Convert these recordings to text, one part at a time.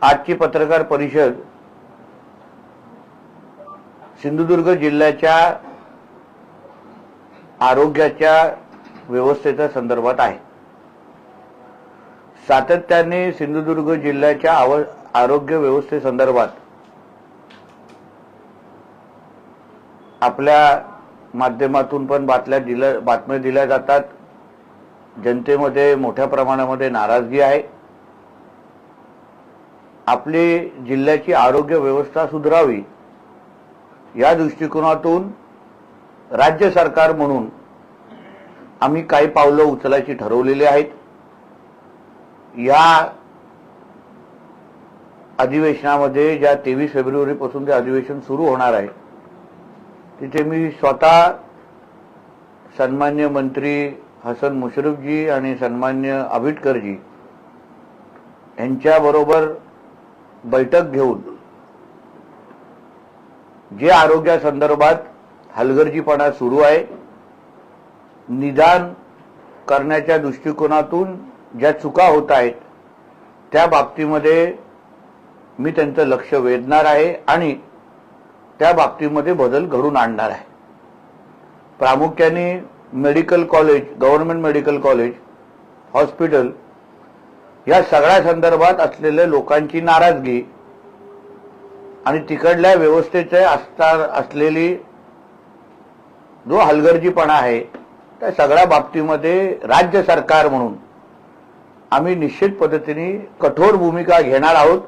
आजची पत्रकार परिषद सिंधुदुर्ग जिल्ह्याच्या आरोग्याच्या व्यवस्थेच्या संदर्भात आहे। सातत्याने सिंधुदुर्ग जिल्ह्याच्या आरोग्य व्यवस्थेसंदर्भात आपल्या माध्यमातून पण बातम्या दिल्या जातात। जनतेमध्ये मोठ्या प्रमाणामध्ये नाराजगी आहे। आपली जिल्ह्याची आरोग्य व्यवस्था सुधारावी या दृष्टिकोनातून राज्य सरकार म्हणून आम्ही काही पावलं उचलायची ठरवलेली आहेत। या अधिवेशनामध्ये ज्या 23 फेब्रुवारीपासून ते अधिवेशन सुरू होणार आहे तिथे मी स्वतः सन्मान्य मंत्री हसन मुश्रीफजी आणि सन्मान्य आबिटकरजी यांच्याबरोबर बैठक घेऊन जे आरोग्यासंदर्भात हलगर्जीपणा सुरू आहे, निदान करण्याच्या दृष्टिकोनातून ज्या चुका होत आहेत त्या बाबतीमध्ये मी त्यांचं लक्ष वेधणार आहे आणि त्या बाबतीमध्ये बदल घडून आणणार आहे। प्रामुख्याने medical college, government medical college, hospital या सगळ्या संदर्भात असलेल्या लोकांची नाराजगी आणि तिकडल्या व्यवस्थेचे असलेली जो हलगर्जीपणा आहे त्या सगळ्या बाबतीमध्ये राज्य सरकार म्हणून आम्ही निश्चित पद्धतीने कठोर भूमिका घेणार आहोत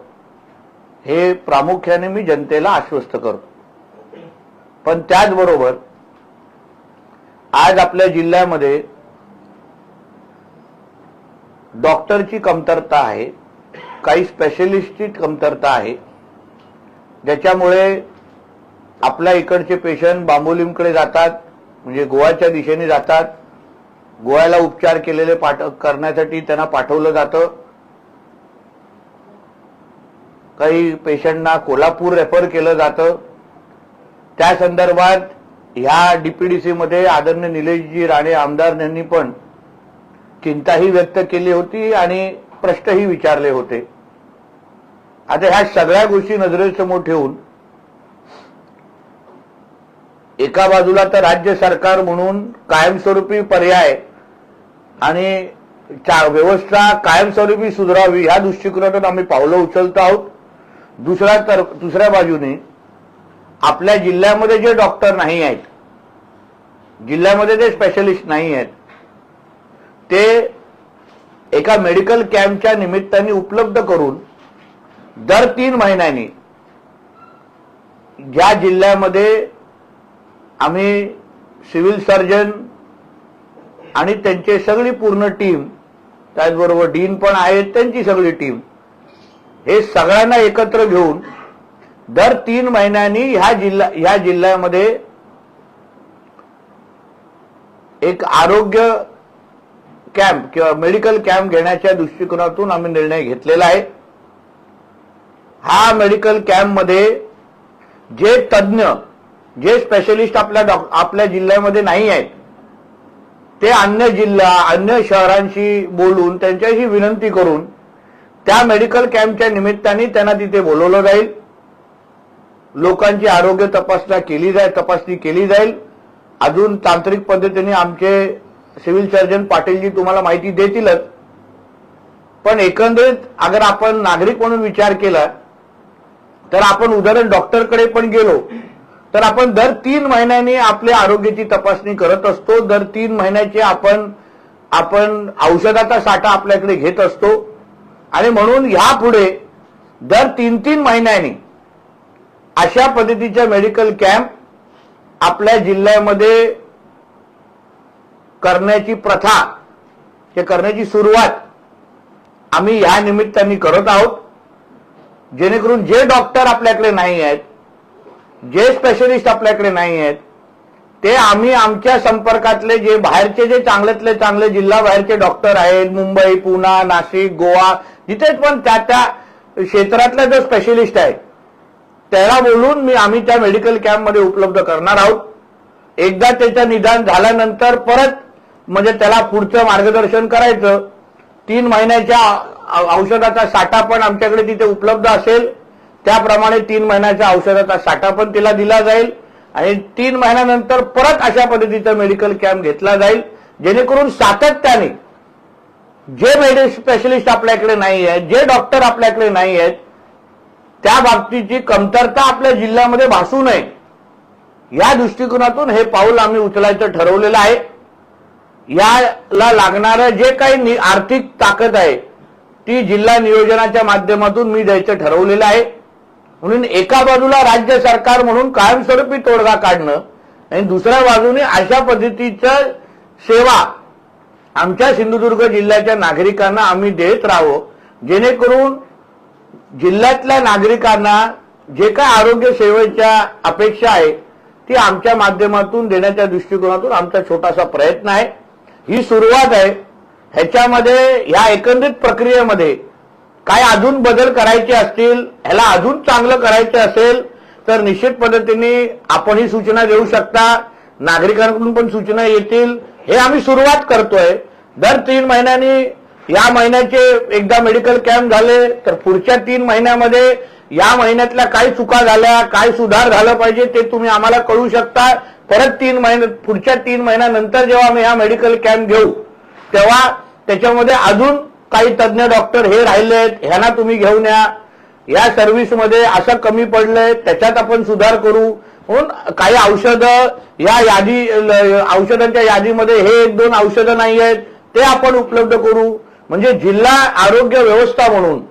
हे प्रामुख्याने मी जनतेला आश्वस्त करतो। पण त्याचबरोबर आज आपल्या जिल्ह्यामध्ये डॉक्टरची कमतरता आहे, काही स्पेशलिस्टची कमतरता आहे, ज्याच्यामुळे आपल्या इकडचे पेशंट बांबोलीमकडे जातात, म्हणजे गोव्याच्या दिशेने जातात। गोव्याला उपचार केलेले करण्यासाठी त्यांना पाठवलं जातं। काही पेशंटना कोल्हापूर रेफर केलं जातं। त्या संदर्भात ह्या डीपीडीसी मध्ये आदरणीय निलेशजी राणे आमदार यांनी पण चिंताही व्यक्त केली होती आणि प्रश्नही विचारले होते। आता ह्या सगळ्या गोष्टी नजरेसमोर ठेवून एका बाजूला तर राज्य सरकार म्हणून कायमस्वरूपी पर्याय आणि व्यवस्था कायमस्वरूपी सुधारावी या दृष्टिकोनातून आम्ही पावलं उचलतो आहोत। दुसऱ्या बाजूने आपल्या जिल्ह्यामध्ये जे डॉक्टर नाही आहेत, जिल्ह्यामध्ये जे स्पेशलिस्ट नाही आहेत, ते एका मेडिकल कॅम्पच्या निमित्ताने उपलब्ध करून दर 3 महिन्यांनी ज्या जिल्ह्यामध्ये आम्ही सिव्हिल सर्जन आणि त्यांची सगळी पूर्ण टीम, त्याचबरोबर डीन पण आहेत त्यांची सगळी टीम, हे सगळ्यांना एकत्र घेऊन दर 3 महिन्यांनी ह्या जिल्ह्यामध्ये एक आरोग्य कॅम्प किंवा मेडिकल कॅम्प घेण्याच्या दृष्टिकोनातून आम्ही निर्णय घेतलेला आहे। हा मेडिकल कॅम्पमध्ये जे तज्ञ, जे स्पेशलिस्ट आपल्या जिल्ह्यामध्ये नाही आहेत ते अन्य शहरांशी बोलून त्यांच्याशी विनंती करून त्या मेडिकल कॅम्पच्या निमित्ताने त्यांना तिथे बोलवलं जाईल। लोकांची आरोग्य तपासणी केली जाईल। अजून तांत्रिक पद्धतीने आमचे सिव्हिल सर्जन पाटीलजी तुम्हाला माहिती देतीलच। पण एकंदरीत अगर आपण नागरिक म्हणून विचार केला तर आपण उदाहरण डॉक्टरकडे पण गेलो तर आपण दर 3 महिन्यांनी आपल्या आरोग्याची तपासणी करत असतो। दर 3 महिन्याचे आपण औषधाचा साठा आपल्याकडे घेत असतो आणि म्हणून यापुढे दर 3-3 महिन्यांनी अशा पद्धतीच्या मेडिकल कॅम्प आपल्या जिल्ह्यामध्ये करण्याची प्रथा, करण्याची सुरुवात आम्ही या निमित्ताने करत आहोत, जेणेकरून जे डॉक्टर आपल्याकडे नाही आहेत, जे स्पेशलिस्ट आपल्याकडे नाही आहेत, ते आम्ही आमच्या संपर्कातले जे बाहेरचे जे चांगल्यातले चांगले जिल्हा बाहेरचे डॉक्टर आहेत, मुंबई, पुणे, नाशिक, गोवा, जिथे पण त्या क्षेत्रातला जो स्पेशलिस्ट आहे त्याला बोलून आम्ही त्या मेडिकल कॅम्पमध्ये उपलब्ध करणार आहोत। एकदा त्याचं निदान झाल्यानंतर परत म्हणजे त्याला पुढचं मार्गदर्शन करायचं। 3 महिन्याच्या औषधाचा साठा पण आमच्याकडे तिथे उपलब्ध असेल, त्याप्रमाणे 3 महिन्याच्या औषधाचा साठा पण तिला दिला जाईल आणि 3 महिन्यानंतर परत अशा पद्धतीचा मेडिकल कॅम्प घेतला जाईल, जेणेकरून सातत्याने जे स्पेशलिस्ट आपल्याकडे नाही आहेत, जे डॉक्टर आपल्याकडे नाही आहेत, त्या बाबतीची कमतरता आपल्या जिल्ह्यामध्ये भासू नये, या दृष्टिकोनातून हे पाऊल आम्ही उचलायचं ठरवलेलं आहे. याला लागणारं जे काही आर्थिक ताकद आहे ती जिल्हा नियोजनाच्या माध्यमातून मी द्यायचं ठरवलेलं आहे. म्हणून एका बाजूला राज्य सरकार म्हणून कायमस्वरूपी तोडगा काढणं आणि दुसऱ्या बाजूने अशा पद्धतीचं सेवा आमच्या सिंधुदुर्ग जिल्ह्याच्या नागरिकांना आम्ही देत राहावं, जेणेकरून जिल्ह्यातल्या नागरिकांना जे काय आरोग्य सेवेच्या अपेक्षा आहे ती आमच्या माध्यमातून देण्याच्या दृष्टिकोनातून आमचा छोटासा प्रयत्न आहे. ही सुरुवात आहे. ह्याच्यामध्ये ह्या एकंदरीत प्रक्रियेमध्ये काय अजून बदल करायचे असतील, ह्याला अजून चांगलं करायचं असेल तर निश्चित पद्धतीने आपणही सूचना देऊ शकता, नागरिकांकडून पण सूचना येतील. हे आम्ही सुरुवात करतोय. दर 3 महिन्यांनी या महिन्याचे एकदा मेडिकल कॅम्प झाले तर पुढच्या 3 महिन्यामध्ये या महिन्यातल्या काय चुका झाल्या, काय सुधार झालं पाहिजे ते तुम्ही आम्हाला कळू शकता. परत 3 महिने पुढच्या 3 महिन्यानंतर जेव्हा आम्ही हा मेडिकल कॅम्प घेऊ तेव्हा त्याच्यामध्ये अजून काही तज्ज्ञ डॉक्टर हे राहिलेत, ह्यांना तुम्ही घेऊन या सर्व्हिसमध्ये असं कमी पडलंय त्याच्यात आपण सुधार करू. म्हणून काही औषधं या औषधांच्या यादीमध्ये हे 1-2 औषधं नाही आहेत ते आपण उपलब्ध करू. म्हणजे जिल्हा आरोग्य व्यवस्था म्हणून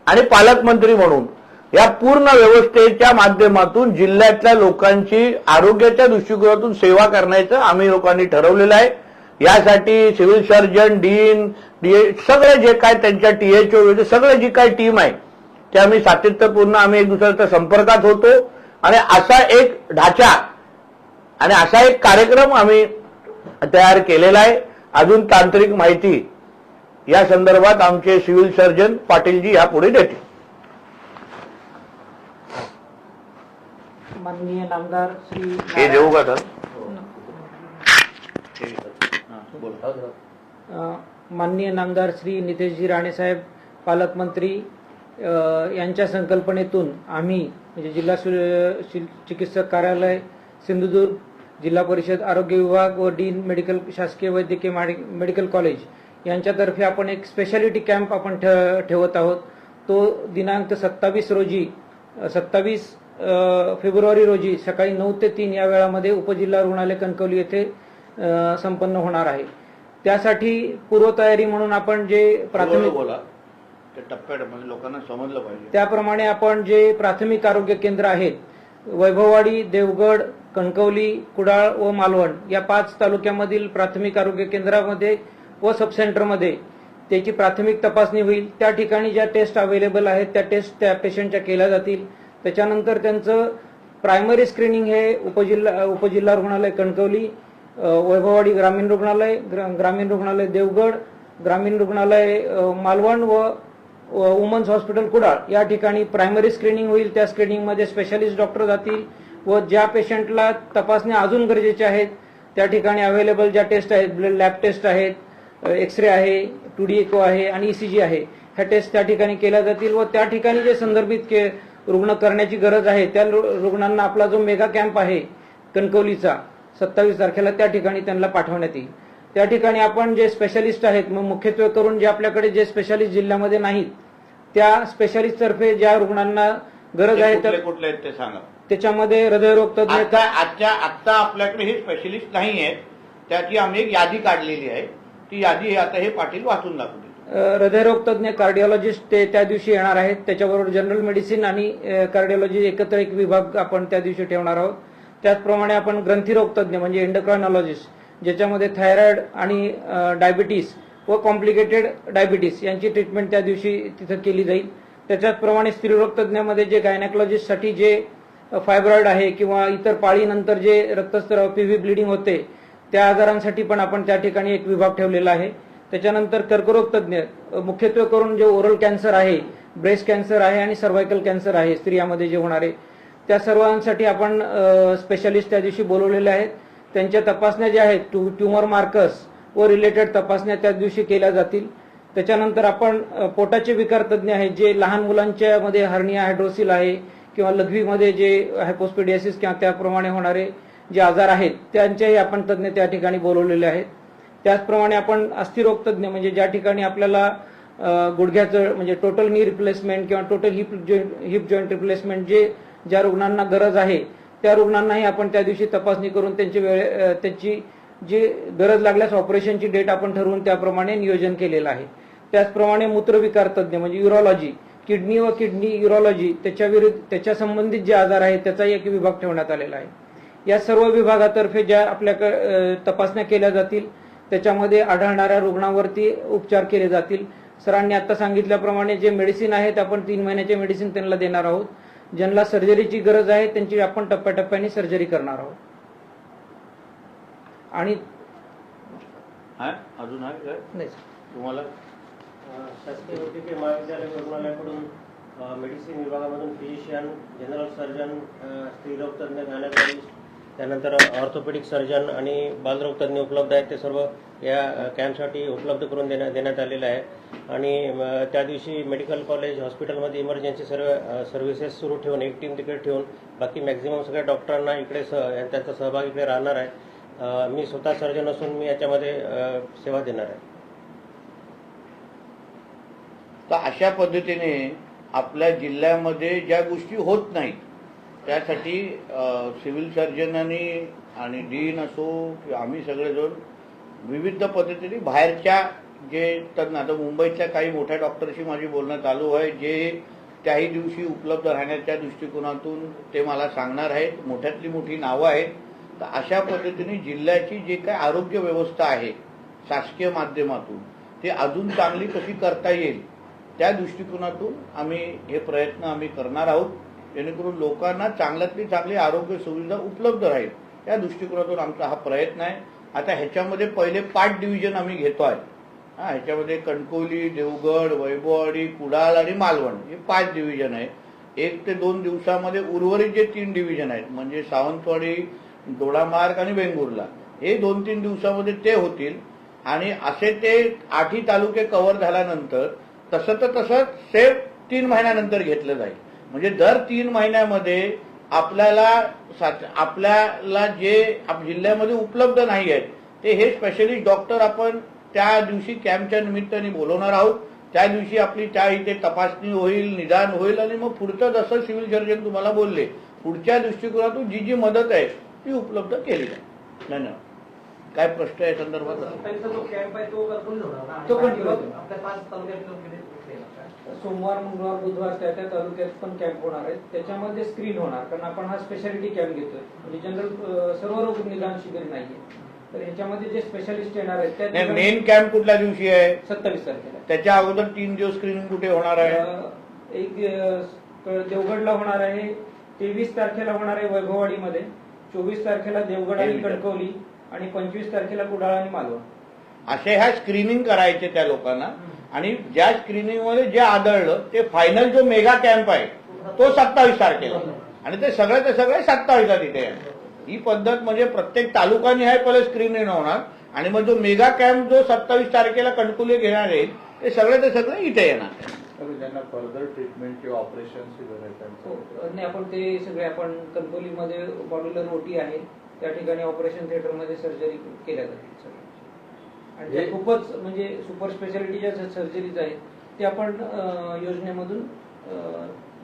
आणि पालकमंत्री म्हणून या पूर्ण व्यवस्थेच्या माध्यमातून जिल्ह्यातल्या लोकांची आरोग्याच्या दृष्टिकोनातून सेवा करण्याचं आम्ही लोकांनी ठरवलेलं आहे. यासाठी सिव्हिल सर्जन, डीन, सगळे जे काय त्यांच्या THO सगळे जी काय टीम आहे ते आम्ही सातत्यपूर्ण आम्ही एक दुसऱ्याच्या संपर्कात होतो आणि असा एक ढाचा आणि असा एक कार्यक्रम आम्ही तयार केलेला आहे. अजून तांत्रिक माहिती या संदर्भात आमचे सिव्हिल सर्जन पाटीलजी यापुढे देतील. माननीय नामदार श्री हे देऊ का सर? माननीय नामदार श्री नितेशजी राणे साहेब पालकमंत्री यांच्या संकल्पनेतून आम्ही म्हणजे जिल्हा चिकित्सक कार्यालय सिंधुदुर्ग, जिल्हा परिषद आरोग्य विभाग व डीन मेडिकल शासकीय वैद्यकीय मेडिकल कॉलेज यांच्यातर्फे आपण एक स्पेशालिटी कॅम्प आपण ठेवत आहोत. तो दिनांक 27 फेब्रुवारी रोजी सकाळी 9 ते 3 या वेळामध्ये उपजिल्हा रुग्णालय कणकवली येथे संपन्न होणार आहे. त्यासाठी पूर्वतयारी म्हणून आपण जे प्राथमिक टप्प्याटप्प्याने लोकांना समजलं पाहिजे त्याप्रमाणे आपण जे प्राथमिक आरोग्य केंद्र आहेत वैभववाडी, देवगड, कणकवली, कुडाळ व मालवण या 5 तालुक्यामधील प्राथमिक आरोग्य केंद्रामध्ये व सबसेंटरमध्ये त्याची प्राथमिक तपासणी होईल. त्या ठिकाणी ज्या टेस्ट अवेलेबल आहेत त्या टेस्ट त्या पेशंटच्या केल्या जातील. त्याच्यानंतर त्यांचं प्रायमरी स्क्रीनिंग हे उपजिल्हा रुग्णालय कणकवली, वैभववाडी ग्रामीण रुग्णालय देवगड, ग्रामीण रुग्णालय मालवण व वुमन्स हॉस्पिटल कुडाळ या ठिकाणी प्रायमरी स्क्रीनिंग होईल. त्या स्क्रीनिंगमध्ये स्पेशालिस्ट डॉक्टर जातील व ज्या पेशंटला तपासण्या अजून गरजेच्या आहेत त्या ठिकाणी अवेलेबल ज्या टेस्ट आहेत, ब्लड लॅब टेस्ट आहेत, एक्सरे आहे, 2D एको आहे आणि ECG आहे, ह्या टेस्ट त्या ठिकाणी केल्या जातील व त्या ठिकाणी जे संदर्भित रुग्ण करण्याची गरज आहे त्या रुग्णांना आपला जो मेगा कॅम्प आहे कणकवलीचा 27 तारखेला त्या ठिकाणी त्यांना पाठवण्यात येईल. त्या ठिकाणी आपण जे स्पेशालिस्ट आहेत मग मुख्यत्वे करून जे आपल्याकडे जे स्पेशालिस्ट जिल्ह्यामध्ये नाहीत त्या स्पेशालिस्ट तर्फे ज्या रुग्णांना गरज आहे तर कुठले आहेत ते सांगा. त्याच्यामध्ये हृदयरोग तज्ञ आता आपल्याकडे हे स्पेशलिस्ट नाही आहेत, त्याची आम्ही एक यादी काढलेली आहे. ती यादी आता हे पाटील वाचून दाखवतील. हृदयरोग तज्ञ कार्डिओलॉजिस्ट ते त्या दिवशी येणार आहेत. त्याच्याबरोबर जनरल मेडिसिन आणि कार्डिओलॉजी एकत्र एक विभाग आपण त्या दिवशी ठेवणार आहोत. त्याचप्रमाणे आपण ग्रंथीरोग तज्ञ म्हणजे एंडोक्रायनॉलॉजिस्ट ज्याच्यामध्ये थायरॉइड आणि डायबिटीस व कॉम्प्लिकेटेड डायबिटीस यांची ट्रीटमेंट त्या दिवशी तिथं केली जाईल. त्याच्याचप्रमाणे स्त्रीरोग तज्ञामध्ये जे गायनेकोलॉजिस्टसाठी जे फायब्रॉइड आहे किंवा इतर पाळीनंतर जे रक्तस्त्राव PV ब्लिडिंग होते त्या आजारांसाठी पण आपण त्या ठिकाणी एक विभाग ठेवलेला आहे. त्याच्यानंतर कर्करोग तज्ञ मुख्यत्वे करून जे ओरल कॅन्सर आहे, ब्रेस्ट कॅन्सर आहे आणि सर्व्हायकल कॅन्सर आहे स्त्रियांमध्ये जे होणारे त्या सर्वांसाठी आपण स्पेशालिस्ट त्या दिवशी बोलवलेले आहेत. त्यांच्या तपासण्या ज्या आहेत ट्यूमर मार्कर्स व रिलेटेड तपासण्या त्या दिवशी केल्या जातील. त्याच्यानंतर आपण पोटाचे विकार तज्ज्ञ आहेत, जे लहान मुलांच्या मध्ये हर्निया हायड्रोसिल आहे किंवा लघवीमध्ये जे हायपोस्पिडियासिस किंवा त्याप्रमाणे होणारे जे आजार आहेत त्यांचेही आपण तज्ज्ञ त्या ठिकाणी बोलवलेले आहेत. त्याचप्रमाणे आपण अस्थिरोग तज्ज्ञ म्हणजे ज्या ठिकाणी आपल्याला गुडघ्याचं म्हणजे टोटल नी रिप्लेसमेंट किंवा टोटल हिप जॉईंट रिप्लेसमेंट ज्या रुग्णांना गरज आहे त्या रुग्णांनाही आपण त्या दिवशी तपासणी करून त्यांची जी गरज लागल्यास ऑपरेशनची डेट आपण ठरवून त्याप्रमाणे नियोजन केलेलं आहे. त्याचप्रमाणे मूत्रविकार तज्ज्ञ म्हणजे युरोलॉजी, किडनी व किडनी युरोलॉजी त्याच्या संबंधित जे आजार आहेत त्याचाही एक विभाग ठेवण्यात आलेला आहे. या सर्व विभागातर्फे ज्या आपल्या तपासण्या केल्या जातील त्याच्यामध्ये आढळणाऱ्या रुग्णांवरती उपचार केले जातील. सरांनी आता सांगितल्याप्रमाणे जे मेडिसिन आहेत आपण 3 महिन्याचे मेडिसिन त्यांना देणार आहोत. ज्यांना सर्जरीची गरज आहे त्यांची आपण टप्प्याटप्प्याने सर्जरी करणार आहोत. आणि अजून आहे नाही तुम्हाला शासकीय वैद्यकीय महाविद्यालय रुग्णालयाकडून मेडिसिन विभागामधून फिजिशियन, जनरल सर्जन, स्त्रीरोग तज्ज्ञ, गायनेकॉलॉजिस्ट, त्यानंतर ऑर्थोपेडिक सर्जन आणि बालरोग तज्ज्ञ उपलब्ध आहेत. ते सर्व या कॅम्पसाठी उपलब्ध करून देण्यात आलेलं आहे. आणि त्या दिवशी मेडिकल कॉलेज हॉस्पिटलमध्ये इमर्जन्सी सर्व्हिसेस सुरू ठेवून एक टीम तिकडे ठेवून बाकी मॅक्झिमम सगळ्या डॉक्टरांना इकडे त्यांचा सहभाग इकडे राहणार आहे. मी स्वतः सर्जन असून मी याच्यामध्ये सेवा देणार आहे. तर अशा पद्धतीने आपल्या जिल्ह्यामध्ये ज्या गोष्टी होत नाहीत त्यासाठी सिव्हिल सर्जनांनी आणि डीन असो किंवा आम्ही सगळेजण विविध पद्धतीने बाहेरच्या जे तज्ञ, आता मुंबईतल्या काही मोठ्या डॉक्टरशी माझी बोलणं चालू आहे जे त्याही दिवशी उपलब्ध राहण्याच्या दृष्टिकोनातून ते मला सांगणार आहेत. मोठ्यातली मोठी नावं आहेत. तर अशा पद्धतीने जिल्ह्याची जे काही आरोग्य व्यवस्था आहे शासकीय माध्यमातून ते अजून चांगली कशी करता येईल त्या दृष्टिकोनातून आम्ही हे प्रयत्न आम्ही करणार आहोत, जेणेकरून लोकांना चांगल्यातली चांगली आरोग्य सुविधा उपलब्ध राहील या दृष्टिकोनातून आमचा हा प्रयत्न आहे. आता ह्याच्यामध्ये पहिले 5 डिव्हिजन आम्ही घेतोय. ह्याच्यामध्ये कणकवली, देवगड, वैभववाडी, कुडाळ आणि मालवण हे 5 डिव्हिजन आहे. 1 ते 2 दिवसामध्ये उर्वरित जे 3 डिव्हिजन आहेत म्हणजे सावंतवाडी, दोडामार्ग आणि वेंगुर्ला हे 2-3 दिवसामध्ये ते होतील. आणि असे ते 8ही तालुके कव्हर झाल्यानंतर तसं सेफ 3 महिन्यानंतर घेतलं जाईल. म्हणजे दर 3 महिन्यामध्ये आपल्याला जे जिल्ह्यामध्ये उपलब्ध नाही आहेत ते हे स्पेशलिस्ट डॉक्टर आपण त्या दिवशी कॅम्पच्या निमित्ताने बोलवणार आहोत. त्या दिवशी आपली त्या इथे तपासणी होईल, निदान होईल आणि मग पुढचं जसं सिव्हिल सर्जन तुम्हाला बोलले पुढच्या दृष्टिकोनातून जी मदत आहे ती उपलब्ध केली जाईल. धन्यवाद. काय प्रश्न आहे संदर्भात? सोमवार, मंगळवार, बुधवार त्या तालुक्यात पण कॅम्प होणार आहेत. त्याच्यामध्ये स्क्रीन होणार कारण आपण हा स्पेशालिटी कॅम्प घेतोय म्हणजे जनरल सर्व रोग निदान शिबिर नाहीये. तर ह्याच्यामध्ये जे स्पेशालिस्ट येणार आहेत त्या मेन कॅम्प कुठल्या दिवशी आहे? 27 तारखेला. त्याच्या अगोदर 3 दिवस स्क्रीनिंग कुठे होणार आहे? एक देवगडला होणार आहे, 23 तारखेला होणार आहे वैभववाडीमध्ये, 24 तारखेला देवगड आणि कणकवली आणि 25 तारखेला कुडाळ आणि मालवण. असे ह्या स्क्रीनिंग करायचे त्या लोकांना. आणि ज्या स्क्रीनिंग मध्ये जे आढळलं ते फायनल जो मेगा कॅम्प आहे तो 27 तारखेला आणि ते सगळे 27 तिथे आहे. ही पद्धत म्हणजे प्रत्येक तालुकाने आहे पहिले स्क्रीनिंग होणार आणि मग जो मेगा कॅम्प जो 27 तारखेला कणकवली घेणार आहे ते सगळे इथे येणार. ज्यांना फर्दर ट्रीटमेंट किंवा ऑपरेशन नाही आपण ते सगळे आपण कणकवलीमध्ये मॉड्युलर ओटी आहे त्या ठिकाणी ऑपरेशन थिएटरमध्ये सर्जरी केल्या जातील. आणि त्या खूपच म्हणजे सुपर स्पेशालिटीच्या सर्जरीज आहेत ते आपण योजनेमधून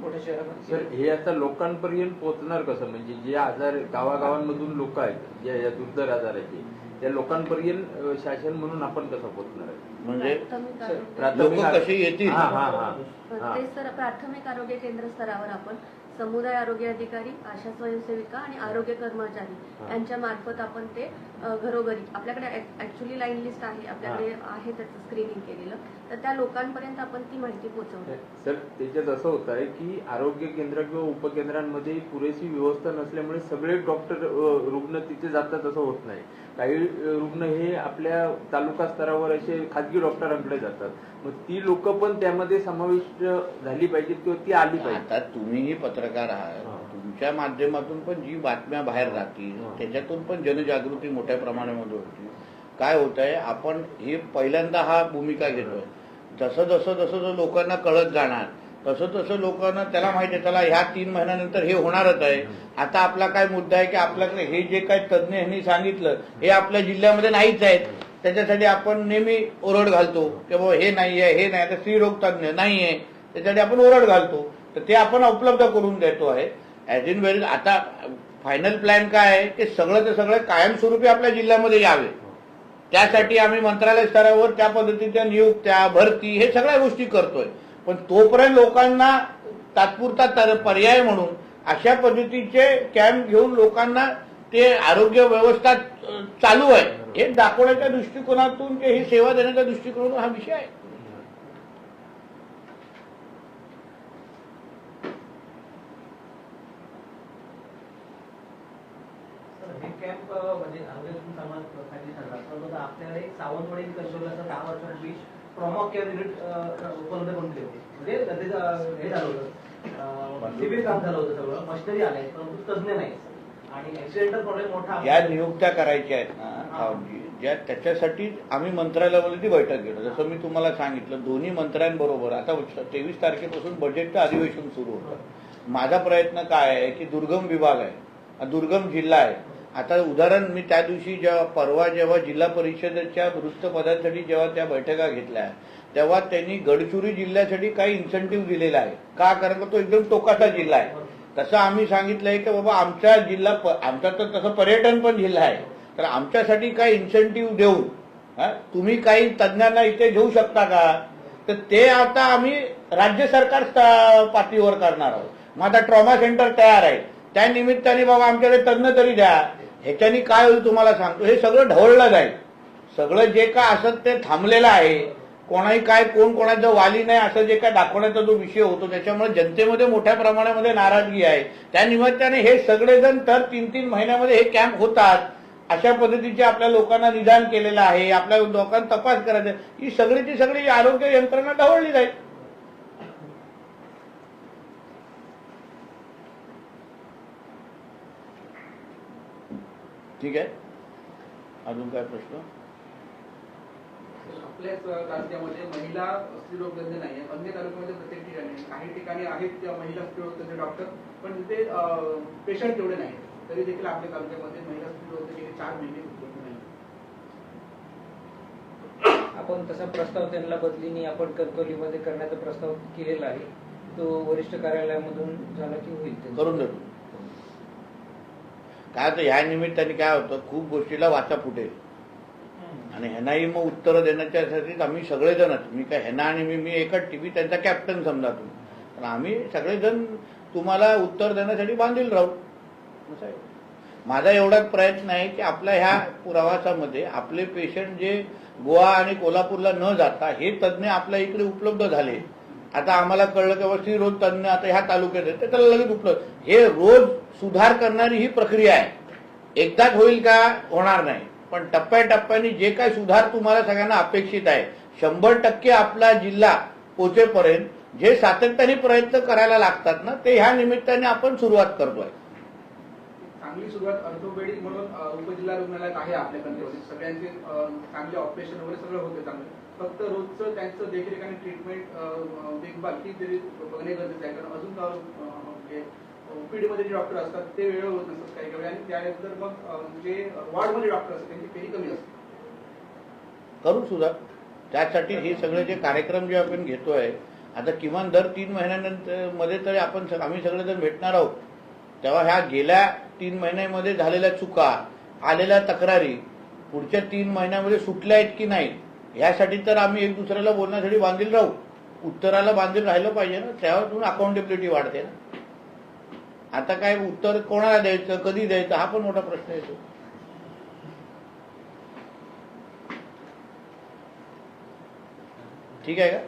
मोठ्या शहरामध्ये. सर हे आता लोकांपर्यंत पोहोचणार कसं म्हणजे जे आजार गावागावांमधून लोक आहेत ज्या दुर्धर आजाराचे त्या लोकांपर्यंत शासन म्हणून आपण कसं पोहोचणार आहे म्हणजे प्राथमिक लोक कशी येतील? ते सर प्राथमिक आरोग्य केंद्र स्तरावर आपण समुदाय आरोग्य अधिकारी, आशा स्वयंसेविका आणि आरोग्य कर्मचारी यांच्या मार्फत आपण ते घरोघरी आपल्याकडे ऍक्च्युअली लाईन लिस्ट आहे आपल्याकडे आहे त्याचं स्क्रीनिंग केलेलं तर त्या लोकांपर्यंत आपण ती माहिती पोहोचवणार. सर त्याच्यात असं होत आहे की आरोग्य केंद्र किंवा उपकेंद्रांमध्ये पुरेशी व्यवस्था नसल्यामुळे सगळे डॉक्टर रुग्ण तिथे जातात असं होत नाही. काही रुग्ण हे आपल्या तालुका स्तरावर असे खाजगी डॉक्टरांकडे जातात. मग ती लोक पण त्यामध्ये समाविष्ट झाली पाहिजेत किंवा ती आली पाहिजे. आता तुम्हीही पत्रकार आहात, तुमच्या माध्यमातून पण जी बातम्या बाहेर राहतील त्याच्यातून पण जनजागृती मोठ्या प्रमाणामध्ये होती. काय होत आहे आपण हे पहिल्यांदा हा भूमिका घेतोय जसं जसं जसं जसं लोकांना कळत जाणार तसं तसं लोकांना त्याला माहिती आहे, त्याला ह्या 3 महिन्यानंतर हे होणारच आहे. आता आपला काय मुद्दा आहे की आपल्याकडे हे जे काय तज्ज्ञ यांनी सांगितलं हे आपल्या जिल्ह्यामध्ये नाहीच आहेत. त्याच्यासाठी आपण नेहमी ओरड घालतो की बाबा हे नाही आहे, हे नाही, आता स्त्रीरोग तज्ज्ञ नाही आहे, त्याच्यासाठी आपण ओरड घालतो. तर ते आपण उपलब्ध करून देतो आहे ॲज इन वेल. आता फायनल प्लॅन काय आहे की सगळं कायमस्वरूपी आपल्या जिल्ह्यामध्ये यावे. त्यासाठी आम्ही मंत्रालय स्तरावर त्या पद्धतीच्या नियुक्त्या, भरती हे सगळ्या गोष्टी करतोय. पण तोपर्यंत लोकांना तात्पुरता पर्याय म्हणून अशा पद्धतीचे कॅम्प घेऊन लोकांना ते आरोग्य व्यवस्था चालू आहे हे दाखवण्याच्या दृष्टिकोनातून ही सेवा देण्याच्या दृष्टिकोनातून हा विषय आहे. हे कॅम्प म्हणजे आरोग्य समाज खाली ठरला परंतु आपल्याकडे सावंतवाडी कंट्रोलरचं 10 वर्षापूर्वी ट्रॉमा केअर युनिट उपलब्ध करून दिले होते. म्हणजे त्याचं हे झालं होतं, शिबिर काम झालं होतं, सगळं मशिनरी आलंय परंतु तज्ज्ञ नाही आणि ऍक्सिडेंटल प्रॉब्लेम मोठा. या नियुक्त्या करायच्या आहेत ना ज्या त्याच्यासाठी आम्ही मंत्रालयामध्ये ती बैठक घेतो. जसं मी तुम्हाला सांगितलं दोन्ही मंत्र्यांबरोबर आता 23 तारखेपासून बजेटचं अधिवेशन सुरू होतं. माझा प्रयत्न काय आहे की दुर्गम विभाग आहे, दुर्गम जिल्हा आहे. आता उदाहरण मी त्या दिवशी जेव्हा जिल्हा परिषदेच्या वृत्तपदांसाठी जेव्हा त्या बैठका घेतल्या तेव्हा त्यांनी गडचिरोली जिल्ह्यासाठी काही इन्सेंटिव्ह दिलेला आहे. का? कारण तो एकदम टोकाचा जिल्हा आहे. तसं आम्ही सांगितलंय की बाबा आमचा जिल्हा, आमचा तर तसं पर्यटन पण जिल्हा आहे, तर आमच्यासाठी काही इन्सेंटिव्ह देऊन तुम्ही काही तज्ज्ञांना इथे घेऊ शकता का? तर ते आता आम्ही राज्य सरकार पातळीवर करणार आहोत. मग आता ट्रॉमा सेंटर तयार आहे, त्या निमित्ताने बाबा आमच्याकडे तज्ज्ञ तरी द्या. ह्याच्यानी काय होईल तुम्हाला सांगतो, हे सगळं ढवळलं जाईल. सगळं जे काय असत ते थांबलेलं आहे. कोणाही काय कोण कोणाचं वाली नाही असं जे काय दाखवण्याचा जो विषय होतो त्याच्यामुळे जनतेमध्ये मोठ्या प्रमाणामध्ये नाराजगी आहे. त्या निमित्ताने हे सगळेजण तर 3-3 महिन्यामध्ये हे कॅम्प होतात. अशा पद्धतीचे आपल्या लोकांना निदान केलेलं आहे, आपल्या लोकांना तपास करायचा. ही सगळीची सगळी आरोग्य यंत्रणा ढवळली जाईल. ठीक आहे, अजून काय प्रश्न? आपल्याच तालुक्यामध्ये महिला स्त्रीरोग तज्ञ नाही आहे. अन्य तालुक्यामध्ये प्रत्येक ठिकाणी काही ठिकाणी आहेत त्या महिला स्त्रीरोग तज्ञ डॉक्टर, पण तिथे पेशंट तेवढे नाही. तरी देखील आपल्या तालुक्यामध्ये महिला स्त्रीरोग तज्ञ 4 महिने उपलब्ध नाही. आपण तसा प्रस्ताव त्यांना बदलीने आपण कणकवलीमध्ये करण्याचा प्रस्ताव केलेला आहे. तो वरिष्ठ कार्यालयामधून झाला की होईल करून देतो. काय तर ह्या निमित्ताने काय होतं, खूप गोष्टीला वाचा फुटेल आणि ह्यांनाही मग उत्तरं देण्याच्यासाठीच आम्ही सगळेजणच, मी काय ह्यांना आणि मी एकच टीव्ही त्यांचा कॅप्टन समजा तुम्ही, पण आम्ही सगळेजण तुम्हाला उत्तर देण्यासाठी बांधील राहू. असं आहे. माझा एवढाच प्रयत्न आहे की आपल्या ह्या प्रवासामध्ये आपले पेशंट जे गोवा आणि कोल्हापूरला न जाता हे तज्ज्ञ आपल्या इकडे उपलब्ध झाले. आता आम्हाला कळलं की बाबा रोज तज्ज्ञ आता ह्या तालुक्यात आहे, तर त्याला लगेच उपलब्ध. हे रोज सुधार करणारी ही प्रक्रिया आहे. एकदाच होईल का? होणार नाही. पण टप्प्याटप्प्याने जे काय सुधार तुम्हाला सगळ्यांना अपेक्षित आहे 100% आपला जिल्हा पोचेपर्यंत जे सातत्याने प्रयत्न करायला लागतात ना, ते ह्या निमित्ताने आपण सुरुवात करतोय. चांगली सुरुवात ऑर्थोपेडिक म्हणून उपजिल्हा रुग्णालयात आहे आपल्याकडे. सगळ्यांचे चांगले ऑपरेशन वगैरे सगळं होते चांगलं. फक्त रोजचं त्यांचं देखरेख आणि ट्रीटमेंट देखभाल ती तरी बघणे गरजेचं आहे. कारण अजून ओपीडी मध्ये जे डॉक्टर असतात ते वेळ होत नसतात काही काही, आणि त्यानंतर मग जे वॉर्डमध्ये डॉक्टर असतात त्यांची फेरी कमी असते. करू सुद्धा त्यासाठी हे सगळे जे कार्यक्रम जे आपण घेतोय आता किमान दर 3 महिन्यानंतर मध्ये तरी आम्ही सगळेजण भेटणार आहोत. तेव्हा ह्या गेल्या 3 महिन्यामध्ये झालेल्या चुका, आलेल्या तक्रारी पुढच्या 3 महिन्यामध्ये सुटल्या आहेत की नाही यासाठी तर आम्ही एक दुसऱ्याला बोलण्यासाठी बांधील राहू. उत्तराला बांधील राहिलं पाहिजे ना, त्यावर अकाउंटेबिलिटी वाढते ना. आता काय उत्तर कोणाला द्यायचं, कधी द्यायचं हा पण मोठा प्रश्न येतो. ठीक आहे का?